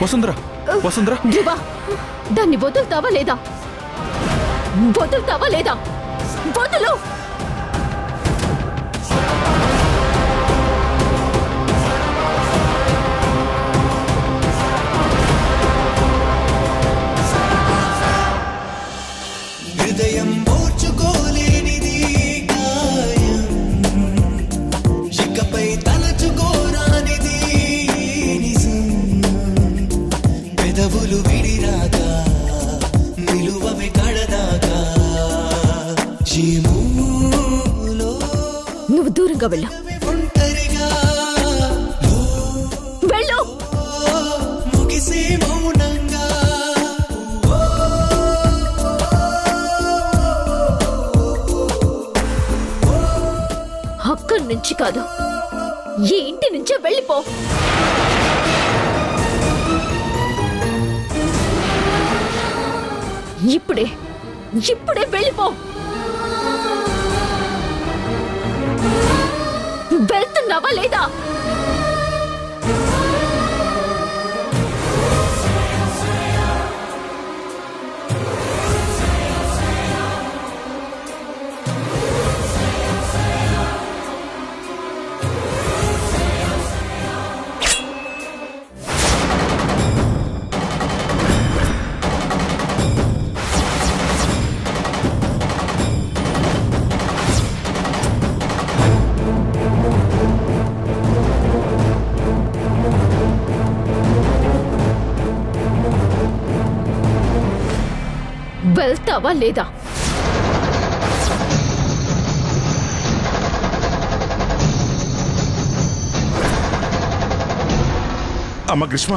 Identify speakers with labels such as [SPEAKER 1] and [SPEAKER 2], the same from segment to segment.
[SPEAKER 1] వసుంధర, వసుంధర,
[SPEAKER 2] ధ్రువ, దాన్ని వదులుతావా లేదా? వదులుతావా లేదా? వదులు.
[SPEAKER 3] హృదయం ఓర్చుకోలేనిది గాయం, ఇకపై తలచుకోరానిది నిజం. పెదవులు విడిరాగా నిలువవి కడదాకా జీములో
[SPEAKER 2] నువ్వు దూరంగా వెళ్ళు.
[SPEAKER 3] ఒంటరిగా
[SPEAKER 2] వెళ్ళు.
[SPEAKER 3] ముగిసే మౌనంగా
[SPEAKER 2] అక్కడి నుంచి కాదు, ఈ ఇంటి నుంచే వెళ్ళిపో. ఇప్పుడే ఇప్పుడే వెళ్ళిపో. వెళ్తున్నావా లేదా? వెళ్తావా లేదా?
[SPEAKER 1] అమ్మ గ్రీష్మ,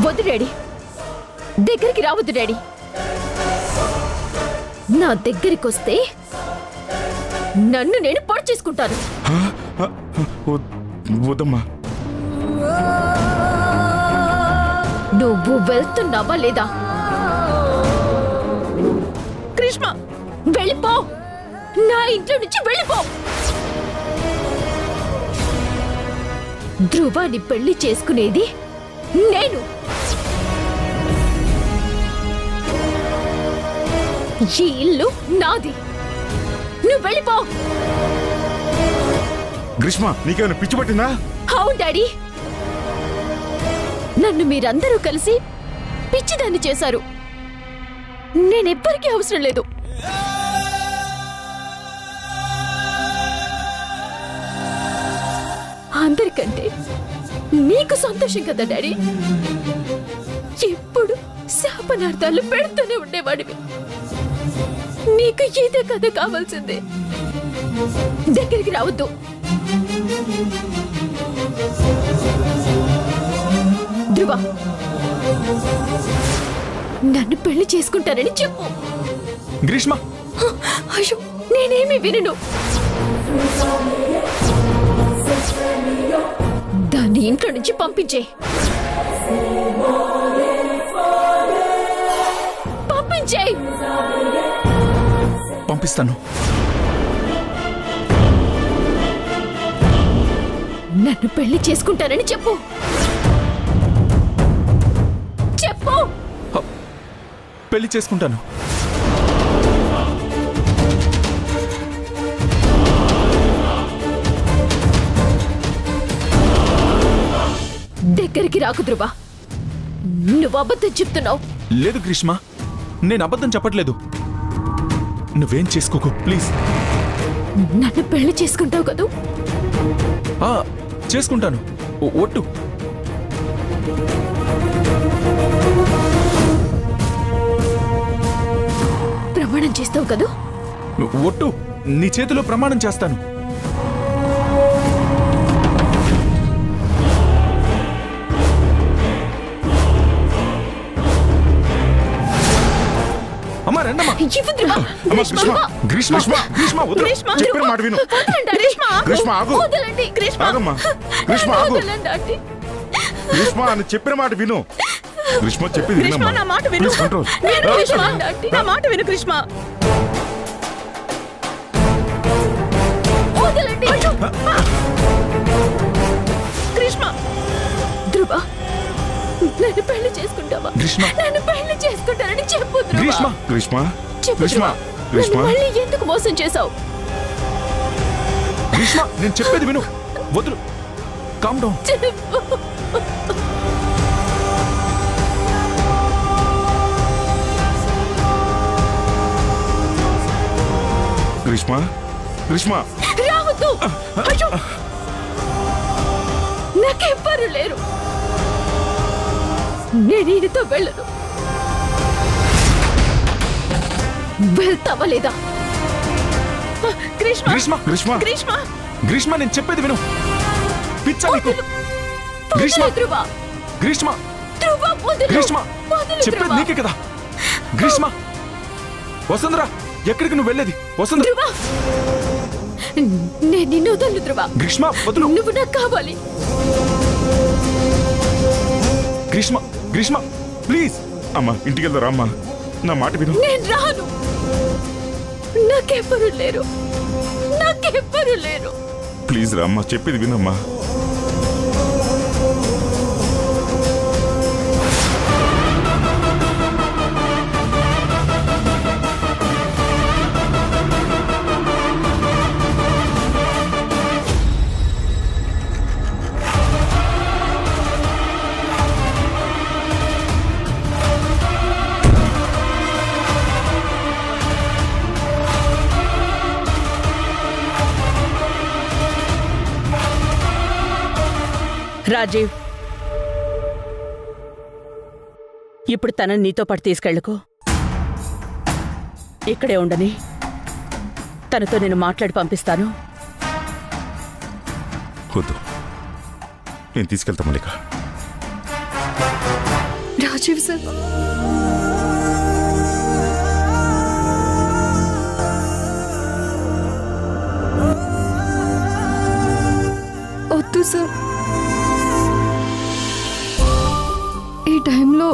[SPEAKER 2] వద్దు డాడీ, దగ్గరికి రావద్దు డాడీ. నా దగ్గరికి వస్తే నన్ను నేను పొడి చేసుకుంటాను.
[SPEAKER 1] వద్దమ్మా.
[SPEAKER 2] నువ్వు వెళ్తున్నావా లేదా? గ్రీష్మ, వెళ్ళిపో. నా ఇంట్లో నుంచి వెళ్ళిపో. ధ్రువాన్ని పెళ్లి చేసుకునేది నేను. ఈ ఇల్లు నాది. నువ్వు వెళ్ళిపో.
[SPEAKER 1] గ్రీష్మ, నీకేమైనా పిచ్చి పట్టిందా?
[SPEAKER 2] అవును డాడీ, నన్ను మీరందరూ కలిసి పిచ్చిదాన్ని చేశారు. నేనెవ్వరికీ అవసరం లేదు. అందరికంటే నీకు సంతోషం కదా డాడీ. ఎప్పుడు శాపనార్థాలు పెడుతూనే ఉండేవాడివి. నీకు ఇదే కథ కావాల్సిందే. దగ్గరికి రావద్దు. ధ్రువ, నన్ను పెళ్లి చేసుకుంటానని చెప్పు.
[SPEAKER 1] గ్రీష్మ,
[SPEAKER 2] అయ్యో, నేనేమి వినను. దాన్ని ఇంట్లో నుంచి పంపించే. పంపించే.
[SPEAKER 1] పంపిస్తాను.
[SPEAKER 2] నన్ను పెళ్లి చేసుకుంటానని చెప్పు. చెప్పు.
[SPEAKER 1] పెళ్లి చేసుకుంటాను.
[SPEAKER 2] దగ్గరికి రాకు ధ్రువ, నువ్వు అబద్ధం చెప్తున్నావు.
[SPEAKER 1] లేదు గ్రీష్మ, నేను అబద్ధం చెప్పట్లేదు. నువ్వేం చేసుకోకు ప్లీజ్.
[SPEAKER 2] నన్ను పెళ్లి చేసుకుంటావు కదూ?
[SPEAKER 1] చేసుకుంటాను. ఒట్టు.
[SPEAKER 2] ప్రమాణం చేస్తావు కదూ?
[SPEAKER 1] ఒట్టు. నీ చేతిలో ప్రమాణం చేస్తాను. అమ్మా రండమ్మా. చెప్పిన మాట విను. గ్రీష్మ ఆగు. గ్రీష్మ అని చెప్పిన మాట విను. గ్రీష్మ చెప్పింది
[SPEAKER 2] నా మాట విను. నా మాట విను గ్రీష్మ.
[SPEAKER 4] గ్రీష్మ
[SPEAKER 2] చెప్పు
[SPEAKER 4] గ్రీష్మ
[SPEAKER 2] ధ్రువ,
[SPEAKER 4] గ్రీష్మ
[SPEAKER 2] నన్ను మళ్ళీ ఎందుకు మోసం చేశావు?
[SPEAKER 1] గ్రీష్మ నేను చెప్పేది విను. వదులు. Calm down.
[SPEAKER 4] గ్రీష్మ గ్రీష్మ
[SPEAKER 2] రావద్దు. అయ్యో, నాకెవ్వరు లేరు. నేను ఈయనతో వెళ్ళను. వెళ్తావా లేదా? గ్రీష్మ
[SPEAKER 1] గ్రీష్మ గ్రీష్మ
[SPEAKER 2] గ్రీష్మ
[SPEAKER 1] గ్రీష్మ నేను చెప్పేది విను. పిచ్చా నీకు? గ్రీష్మ
[SPEAKER 2] వదిలు ధ్రువ.
[SPEAKER 1] గ్రీష్మ
[SPEAKER 2] ధ్రువ, వదిలు.
[SPEAKER 1] గ్రీష్మ
[SPEAKER 2] వదిలు
[SPEAKER 1] చెప్పేది
[SPEAKER 2] ధ్రువ.
[SPEAKER 1] నీకే కదా. గ్రీష్మ వసుంధరా ఎక్కడికి నువ్వు వెళ్ళేది? వసుంధర
[SPEAKER 2] ధ్రువ, నేను నిన్ను వదలను ధ్రువ.
[SPEAKER 1] గ్రీష్మ వదులు.
[SPEAKER 2] నువ్వు నాకు కావాలి.
[SPEAKER 1] గ్రీష్మ గ్రీష్మ ప్లీజ్.
[SPEAKER 4] అమ్మా ఇంటికి వెళ్దారా అమ్మా, నా మాట విను.
[SPEAKER 2] నేను రాను. నాకెవ్వరు లేరు. నాకెవ్వరు లేరు.
[SPEAKER 4] ప్లీజ్ రా అమ్మా, చెప్పేది వినమ్మా.
[SPEAKER 5] రాజీవ్, ఇప్పుడు తనని నీతో పాటు తీసుకెళ్ళకు. ఇక్కడే ఉండని. తనతో నేను మాట్లాడి పంపిస్తాను.
[SPEAKER 4] వద్దు, నేను తీసుకెళ్తా మల్లిక.
[SPEAKER 2] రాజీవ్ సార్, వద్దు సార్. ఈ టైంలో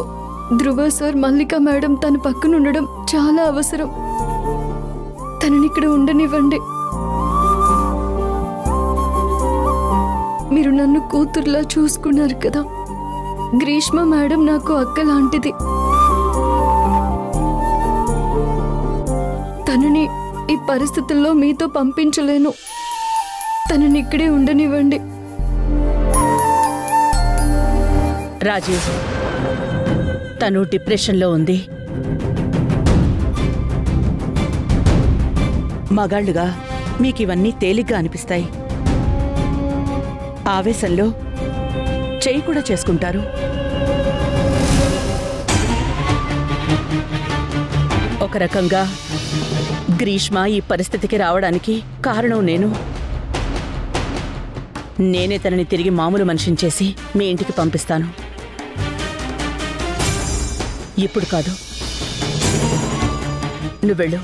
[SPEAKER 2] ధ్రువ సార్, మల్లిక మేడం తన పక్కన ఉండడం చాలా అవసరం. తనని ఇక్కడ ఉండనివ్వండి. మీరు నన్ను కూతురులా చూసుకున్నారు కదా. గ్రీష్మ మేడం నాకు అక్క లాంటిది. తనని ఈ పరిస్థితుల్లో మీతో పంపించలేను. తనని ఇక్కడే ఉండనివ్వండి.
[SPEAKER 5] రాజీవ్, తను డిప్రెషన్లో ఉంది. మగాళ్ళుగా మీకివన్నీ తేలిగ్గా అనిపిస్తాయి. ఆవేశంలో చెయ్యి కూడా చేసుకుంటారు. ఒక రకంగా గ్రీష్మ ఈ పరిస్థితికి రావడానికి కారణం నేను. నేనే తనని తిరిగి మామూలు మనిషిని చేసి మీ ఇంటికి పంపిస్తాను. ఇప్పుడు కాదు, నువ్వెళ్ళు.